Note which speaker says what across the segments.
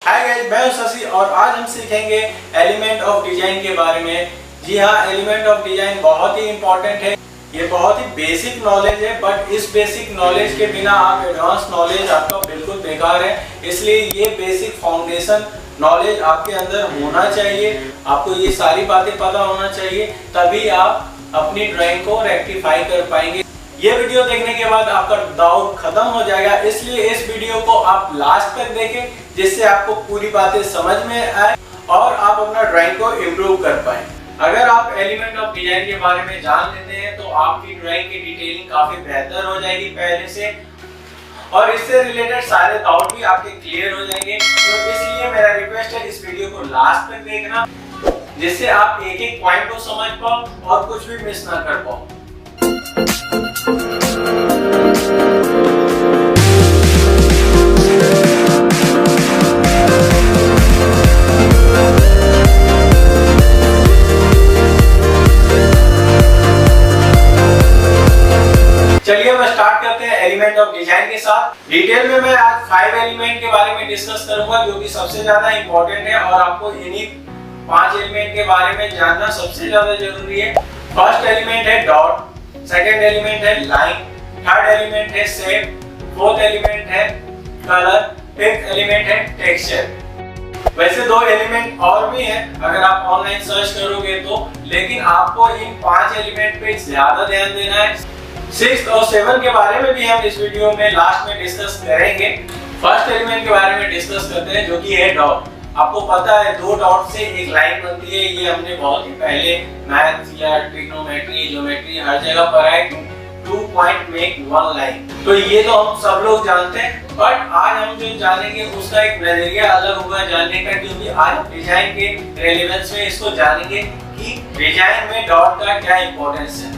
Speaker 1: Hi guys, मैं हूं शशि और आज हम सीखेंगे एलिमेंट ऑफ डिजाइन के बारे में। जी हाँ, एलिमेंट ऑफ डिजाइन बहुत ही इंपॉर्टेंट है। ये बहुत ही बेसिक नॉलेज है, बट इस बेसिक नॉलेज के बिना आप एडवांस नॉलेज आपका बिल्कुल बेकार है। इसलिए ये बेसिक फाउंडेशन नॉलेज आपके अंदर होना चाहिए। आपको ये सारी बातें पता होना चाहिए, तभी आप अपनी ड्राइंग को रेक्टिफाई कर पाएंगे। ये वीडियो देखने के बाद आपका डाउट खत्म हो जाएगा, इसलिए इस वीडियो को आप लास्ट तक देखें, जिससे आपको पूरी बातें समझ में आए और आप अपना ड्राइंग को इम्प्रूव कर पाएं। अगर आप एलिमेंट ऑफ डिजाइन के बारे में जान लेते हैं तो आपकी ड्राइंग की डिटेलिंग काफी बेहतर हो जाएगी पहले से, और इससे रिलेटेड सारे डाउट भी आपके क्लियर हो जाएंगे। तो इसलिए मेरा रिक्वेस्ट है, इस वीडियो को लास्ट तक देखना, जिससे आप एक एक पॉइंट को समझ पाओ और कुछ भी मिस ना कर पाओ। चलिए मैं स्टार्ट करते हैं एलिमेंट ऑफ डिजाइन के साथ। डिटेल में मैं आज 5 एलिमेंट के बारे में डिस्कस करूंगा, जो कि सबसे ज्यादा इंपॉर्टेंट है और आपको इन्हीं 5 एलिमेंट के बारे में जानना सबसे ज्यादा जरूरी है। फर्स्ट एलिमेंट है डॉट, सेकंड एलिमेंट है लाइन, थर्ड एलिमेंट है शेप, फोर्थ एलिमेंट है कलर, फिफ्थ एलिमेंट है टेक्सचर। वैसे 2 एलिमेंट और भी हैं अगर आप ऑनलाइन सर्च करोगे तो, लेकिन आपको इन 5 एलिमेंट पे ज्यादा ध्यान देना है। 6 और 7 के बारे में भी हम इस वीडियो में लास्ट में डिस्कस करेंगे। फर्स्ट एलिमेंट के बारे में डिस्कस करते हैं, जो कि है डॉट। आपको पता है 2 डॉट से एक लाइन बनती है। ये हमने बहुत ही पहले मैथ या ट्रिग्नोमेट्री, ज्योमेट्री हर जगह पढ़ा है कि 2 पॉइंट मेक 1 लाइन। तो ये तो हम सब लोग जानते हैं, बट आज हम जो जानेंगे उसका एक नजरिया अलग होगा जानने का, क्योंकि आज डिजाइन के रेलेवेंस में इसको जानेंगे कि डिजाइन में डॉट का क्या इंपॉर्टेंस है।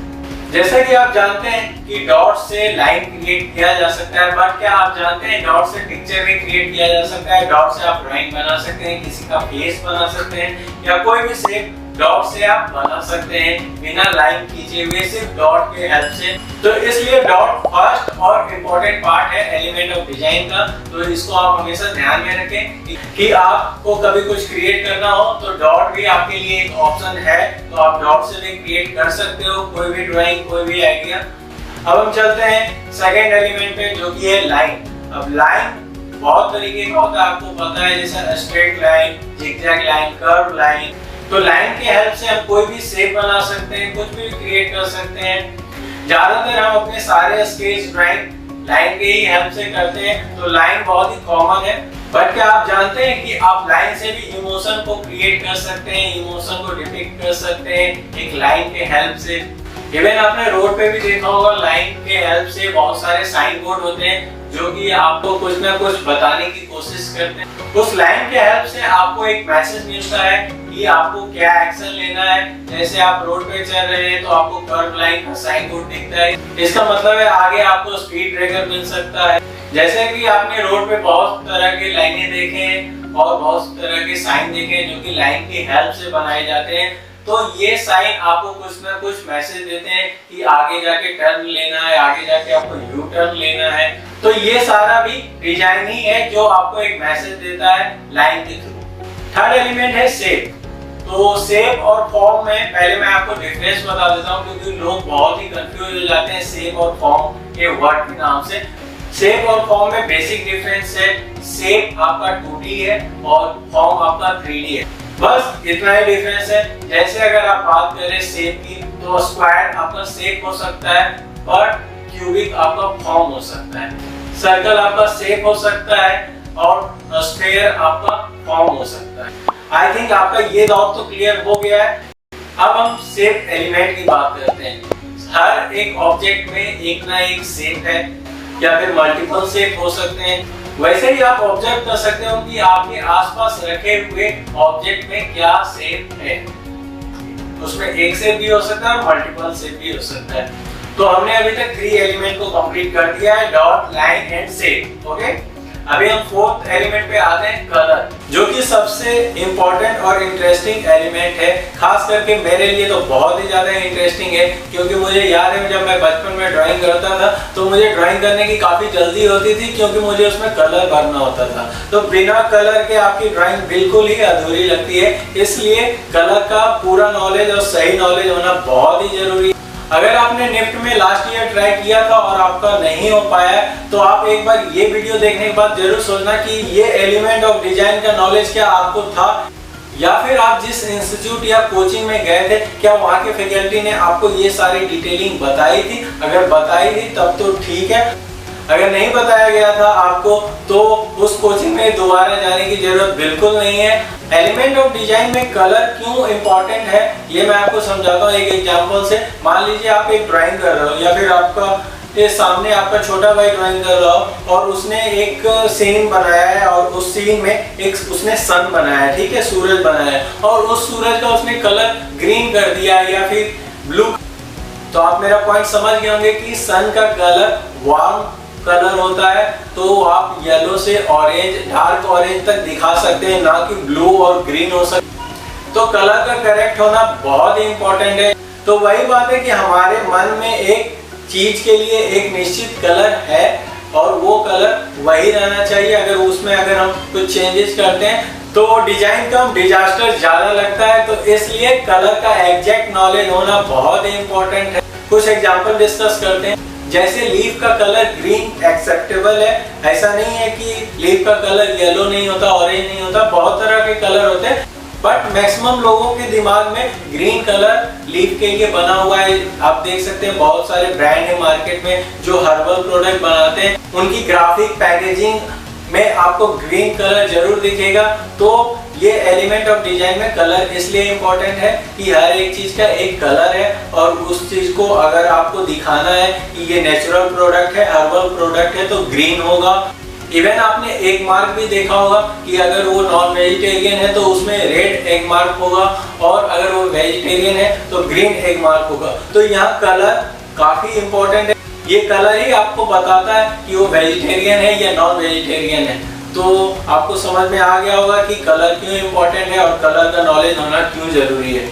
Speaker 1: जैसा कि आप जानते हैं कि डॉट से लाइन क्रिएट किया जा सकता है, बट क्या आप जानते हैं डॉट से पिक्चर भी क्रिएट किया जा सकता है। डॉट से आप ड्राइंग बना सकते हैं, किसी का फेस बना सकते हैं, या कोई भी शेप डॉट से आप बना सकते हैं बिना लाइन खींचे हुए, सिर्फ डॉट के हेल्प से। तो इसलिए डॉट फर्स्ट और इम्पोर्टेंट पार्ट है एलिमेंट ऑफ डिजाइन का। तो इसको आप हमेशा ध्यान में रखें कि आपको कभी कुछ क्रिएट करना हो तो डॉट भी आपके लिए एक ऑप्शन है। तो आप डॉट से भी क्रिएट कर सकते हो कोई भी ड्राइंग, कोई भी आइडिया। अब हम चलते हैं सेकेंड एलिमेंट पे, जो कि है लाइन। अब लाइन बहुत तरीके का होता है, आपको पता है, जैसे straight line, zigzag line, curve line. तो लाइन की हेल्प से हम कोई भी शेप बना सकते हैं, कुछ भी क्रिएट कर सकते हैं। ज्यादातर हम अपने सारे स्केच ड्राइंग लाइन के ही हेल्प से करते हैं, तो लाइन बहुत ही कॉमन है। बट क्या आप जानते हैं कि आप लाइन से भी इमोशन को क्रिएट कर सकते हैं, इमोशन को डिपिक्ट कर सकते हैं एक लाइन के हेल्प से। इवन आपने रोड पे भी देखा होगा, लाइन के हेल्प से बहुत सारे साइन बोर्ड होते हैं जो कि आपको कुछ ना कुछ बताने की कोशिश करते हैं। उस लाइन के हेल्प से आपको एक मैसेज मिलता है कि आपको क्या एक्शन लेना है। जैसे आप रोड पे चल रहे हैं तो आपको कर्व लाइन का साइन बोर्ड दिखता है, इसका मतलब है आगे आपको स्पीड ब्रेकर मिल सकता है। जैसे कि आपने रोड पे बहुत तरह के लाइनें देखे हैं और बहुत तरह के साइन देखे हैं जो कि लाइन की हेल्प से बनाए जाते हैं। तो ये साइन आपको कुछ ना कुछ मैसेज देते हैं कि आगे जाके टर्न लेना है, आगे जाके आपको यू टर्न लेना है। तो ये सारा भी डिजाइन ही है जो आपको एक मैसेज देता है लाइन के थ्रू। थर्ड एलिमेंट है शेप। तो शेप और फॉर्म में पहले मैं आपको डिफरेंस बता देता हूँ, क्योंकि लोग बहुत ही कंफ्यूज हो जाते हैं शेप और फॉर्म के वर्ड के नाम से। शेप और फॉर्म में बेसिक डिफरेंस है, शेप आपका 2D है और फॉर्म आपका 3D है। बस इतना ही डिफरेंस है। जैसे अगर आप बात करें शेप की, तो स्क्वायर आपका शेप हो सकता है, बट क्यूबिक आपका फॉर्म हो सकता है। सर्कल आपका शेप हो सकता है और स्फीयर आपका फॉर्म हो सकता है। आई थिंक आपका ये डाउट तो क्लियर हो गया है। अब हम शेप एलिमेंट की बात करते हैं। हर एक ऑब्जेक्ट में एक ना एक शेप है, या फिर मल्टीपल शेप हो सकते हैं। वैसे ही आप ऑब्जर्व कर सकते हो कि आपके आसपास रखे हुए ऑब्जेक्ट में क्या शेप है। उसमें एक शेप भी हो सकता है और मल्टीपल शेप भी हो सकता है। तो हमने अभी तक 3 एलिमेंट को कंप्लीट कर दिया है, dot, line and shape. Okay, अभी हम फोर्थ एलिमेंट पे आते हैं, कलर, जो कि सबसे इंपॉर्टेंट और इंटरेस्टिंग एलिमेंट है। खास करके मेरे लिए तो बहुत ही ज्यादा इंटरेस्टिंग है, क्योंकि मुझे याद है जब मैं बचपन में ड्राइंग करता था तो मुझे ड्राइंग करने की काफी जल्दी होती थी, क्योंकि मुझे उसमें कलर भरना होता था। तो बिना कलर के आपकी ड्राइंग बिल्कुल ही अधूरी लगती है, इसलिए कलर का पूरा नॉलेज और सही नॉलेज होना बहुत ही जरूरी है। अगर आपने निफ्ट में लास्ट ईयर ट्राई किया था और आपका नहीं हो पाया तो आप एक बार ये वीडियो देखने के बाद जरूर सोचना कि ये एलिमेंट ऑफ डिजाइन का नॉलेज क्या आपको था, या फिर आप जिस इंस्टीट्यूट या कोचिंग में गए थे क्या वहाँ के फैकल्टी ने आपको ये सारी डिटेलिंग बताई थी। अगर बताई थी तब तो ठीक है, अगर नहीं बताया गया था आपको तो उस कोचिंग में दोबारा जाने की जरूरत बिल्कुल नहीं है। एलिमेंट ऑफ डिजाइन में कलर क्यों इंपॉर्टेंट है ये मैं आपको समझाता हूँ एक एग्जांपल से। मान लीजिए आप एक ड्राइंग कर रहे हो, या फिर आपका ये सामने आपका छोटा भाई ड्राइंग कर रहा हो और उसने एक सीन बनाया है और उस सीन में एक उसने सन बनाया है, ठीक है, सूरज बनाया है, और उस सूरज का उसने कलर ग्रीन कर दिया है या फिर ब्लू। तो आप मेरा पॉइंट समझ गए होंगे कि सन का कलर वार्म कलर होता है, तो आप येलो से ऑरेंज, डार्क ऑरेंज तक दिखा सकते हैं, ना कि ब्लू और ग्रीन हो सकते। तो कलर का करेक्ट होना बहुत ही इंपॉर्टेंट है। तो वही बात है कि हमारे मन में एक चीज के लिए एक निश्चित कलर है और वो कलर वही रहना चाहिए। अगर उसमें अगर हम कुछ चेंजेस करते हैं तो डिजाइन कम डिजास्टर ज्यादा लगता है, तो इसलिए कलर का एग्जैक्ट नॉलेज होना बहुत ही इंपॉर्टेंट है। कुछ एग्जांपल डिस्कस करते हैं। जैसे लीफ का कलर ग्रीन एक्सेप्टेबल है, ऐसा नहीं है कि लीफ का कलर येलो नहीं होता, ऑरेंज नहीं होता, बहुत तरह के कलर होते हैं, बट मैक्सिमम लोगों के दिमाग में ग्रीन कलर लीफ के लिए बना हुआ है। आप देख सकते हैं बहुत सारे ब्रांड है मार्केट में जो हर्बल प्रोडक्ट बनाते हैं, उनकी ग्राफिक पैकेजिंग में आपको ग्रीन कलर जरूर दिखेगा। तो ये एलिमेंट ऑफ डिजाइन में कलर इसलिए इंपॉर्टेंट है कि हर एक चीज का एक कलर है और उस चीज को अगर आपको दिखाना है कि ये नेचुरल प्रोडक्ट है, हर्बल प्रोडक्ट है, तो ग्रीन होगा। इवन आपने एग मार्क भी देखा होगा कि अगर वो नॉन वेजिटेरियन है तो उसमें रेड एग मार्क होगा, और अगर वो वेजिटेरियन है तो ग्रीन एग मार्क होगा। तो यहाँ कलर काफी इंपॉर्टेंट है, ये कलर ही आपको बताता है कि वो वेजिटेरियन है या नॉन वेजिटेरियन है। तो आपको समझ में आ गया होगा कि कलर क्यों इंपॉर्टेंट है और कलर का नॉलेज होना क्यों जरूरी है।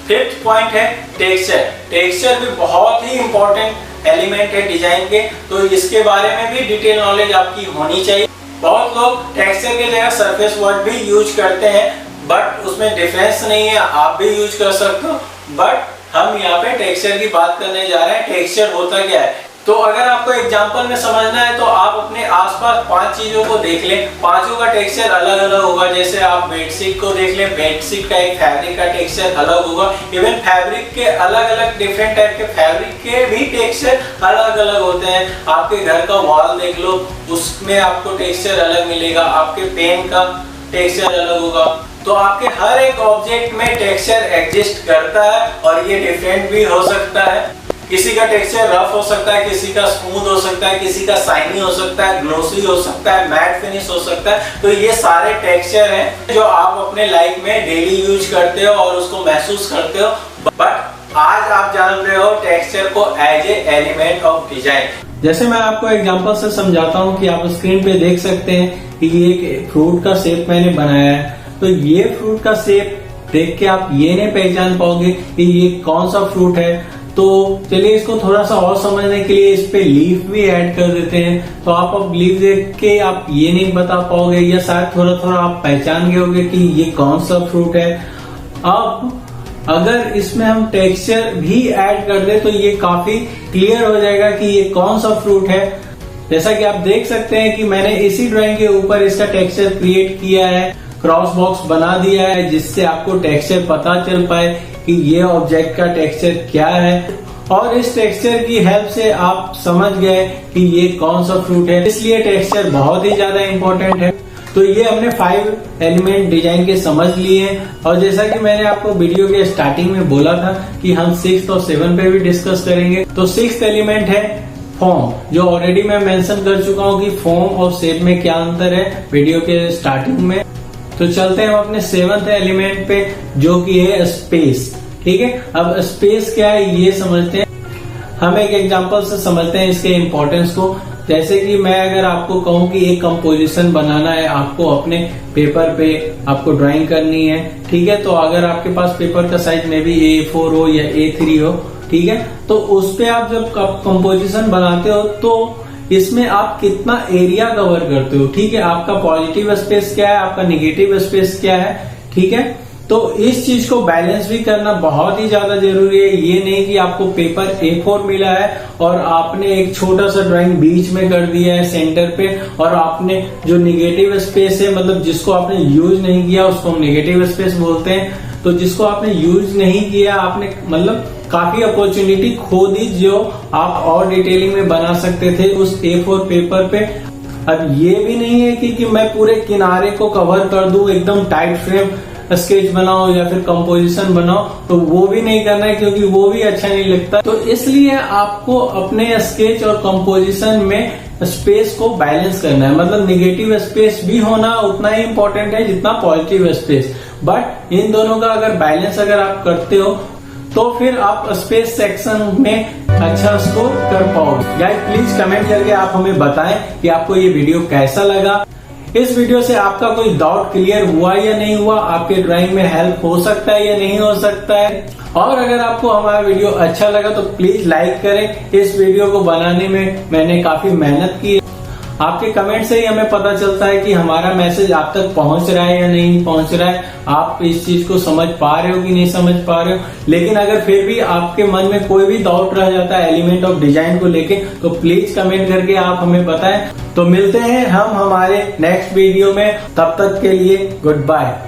Speaker 1: फिफ्थ पॉइंट है टेक्सचर। टेक्सचर भी बहुत ही इंपॉर्टेंट एलिमेंट है डिजाइन के, तो इसके बारे में भी डिटेल नॉलेज आपकी होनी चाहिए। बहुत लोग टेक्सचर की जगह सरफेस वर्ड भी यूज करते हैं, बट उसमें डिफरेंस नहीं है, आप भी यूज कर सकते हो। बट हम यहाँ पे टेक्सचर की बात करने जा रहे हैं। टेक्सचर होता क्या है, तो अगर आपको एग्जांपल में समझना है तो आप अपने आसपास 5 चीजों को देख लें, पांचों का टेक्सचर अलग अलग होगा। जैसे आप बेडशीट को देख लें, बेडशीट का एक फैब्रिक का टेक्सचर अलग होगा। इवन फैब्रिक के अलग अलग डिफरेंट टाइप के फैब्रिक के भी टेक्सचर अलग अलग होते हैं। आपके घर का वॉल देख लो, उसमें आपको टेक्सचर अलग मिलेगा, आपके पेन का टेक्सचर अलग होगा। तो आपके हर एक ऑब्जेक्ट में टेक्सचर एग्जिस्ट करता है और ये डिफरेंट भी हो सकता है। किसी का टेक्सचर रफ हो सकता है, किसी का स्मूथ हो सकता है, किसी का शाइनी हो सकता है, ग्लोसी हो सकता है, मैट फिनिश हो सकता है। तो ये सारे टेक्सचर हैं जो आप अपने लाइफ में डेली यूज करते हो और उसको महसूस करते हो। बट आज आप जान रहे हो टेक्सचर को as a element of design. जैसे मैं आपको एग्जांपल से समझाता हूँ कि आप स्क्रीन पे देख सकते हैं कि ये एक फ्रूट का शेप मैंने बनाया है। तो ये फ्रूट का शेप देख के आप ये नहीं पहचान पाओगे कि ये कौन सा फ्रूट है। तो चलिए इसको थोड़ा सा और समझने के लिए इस पे लीफ भी ऐड कर देते हैं। तो आप अब लीफ देख के आप ये नहीं बता पाओगे, या शायद थोड़ा थोड़ा आप पहचान गए होंगे कि ये कौन सा फ्रूट है। अब अगर इसमें हम टेक्सचर भी ऐड कर दे तो ये काफी क्लियर हो जाएगा कि ये कौन सा फ्रूट है। जैसा कि आप देख सकते हैं कि मैंने इसी ड्राइंग के ऊपर इसका टेक्सचर क्रिएट किया है, क्रॉस बॉक्स बना दिया है, जिससे आपको टेक्सचर पता चल पाए कि ये ऑब्जेक्ट का टेक्सचर क्या है। और इस टेक्सचर की हेल्प से आप समझ गए कि ये कौन सा फ्रूट है, इसलिए टेक्सचर बहुत ही ज्यादा इंपॉर्टेंट है। तो ये हमने 5 एलिमेंट डिजाइन के समझ लिए हैं, और जैसा कि मैंने आपको वीडियो के स्टार्टिंग में बोला था कि हम 6 और 7 पे भी डिस्कस करेंगे। तो 6th एलिमेंट है फॉर्म, जो ऑलरेडी मैं मेंशन कर चुका हूँ कि फॉर्म और शेप में क्या अंतर है वीडियो के स्टार्टिंग में। तो चलते हैं हम अपने 7th एलिमेंट पे, जो कि है स्पेस। ठीक है, अब स्पेस क्या है ये समझते हैं। हम एक एग्जांपल से समझते हैं इसके इम्पोर्टेंस को।
Speaker 2: जैसे कि मैं अगर आपको कहूँ कि एक कंपोजिशन बनाना है, आपको अपने पेपर पे आपको ड्राइंग करनी है, ठीक है, तो अगर आपके पास पेपर का साइज में भी A4 हो या A3 हो, ठीक है, तो उस पे आप जब कंपोजिशन बनाते हो तो इसमें आप कितना एरिया कवर करते हो, ठीक है, आपका पॉजिटिव स्पेस क्या है, आपका निगेटिव स्पेस क्या है, ठीक है, तो इस चीज को बैलेंस भी करना बहुत ही ज्यादा जरूरी है। ये नहीं कि आपको पेपर A4 मिला है और आपने एक छोटा सा ड्राइंग बीच में कर दिया है सेंटर पे, और आपने जो निगेटिव स्पेस है, मतलब जिसको आपने यूज नहीं किया उसको हम निगेटिव स्पेस बोलते हैं, तो जिसको आपने यूज नहीं किया, आपने मतलब काफी अपॉर्चुनिटी खो दी जो आप और डिटेलिंग में बना सकते थे उस A4 पेपर पे। अब ये भी नहीं है कि मैं पूरे किनारे को कवर कर दूं, एकदम टाइट फ्रेम स्केच बनाओ या फिर कंपोजिशन बनाओ, तो वो भी नहीं करना है क्योंकि वो भी अच्छा नहीं लगता। तो इसलिए आपको अपने स्केच और कंपोजिशन में स्पेस को बैलेंस करना है, मतलब निगेटिव स्पेस भी होना उतना ही इंपॉर्टेंट है जितना पॉजिटिव स्पेस, बट इन दोनों का अगर बैलेंस अगर आप करते हो तो फिर आप स्पेस सेक्शन में अच्छा स्कोर कर पाओगे। गाइस प्लीज कमेंट करके आप हमें बताएं कि आपको ये वीडियो कैसा लगा। इस वीडियो से आपका कोई डाउट क्लियर हुआ या नहीं हुआ, आपके ड्राइंग में हेल्प हो सकता है या नहीं हो सकता है, और अगर आपको हमारा वीडियो अच्छा लगा तो प्लीज लाइक करें। इस वीडियो को बनाने में मैंने काफी मेहनत की है, आपके कमेंट से ही हमें पता चलता है कि हमारा मैसेज आप तक पहुंच रहा है या नहीं पहुंच रहा है, आप इस चीज को समझ पा रहे हो कि नहीं समझ पा रहे हो। लेकिन अगर फिर भी आपके मन में कोई भी डाउट रह जाता है एलिमेंट ऑफ डिजाइन को लेके, तो प्लीज कमेंट करके आप हमें बताएं। तो मिलते हैं हम हमारे नेक्स्ट वीडियो में, तब तक के लिए गुड बाय।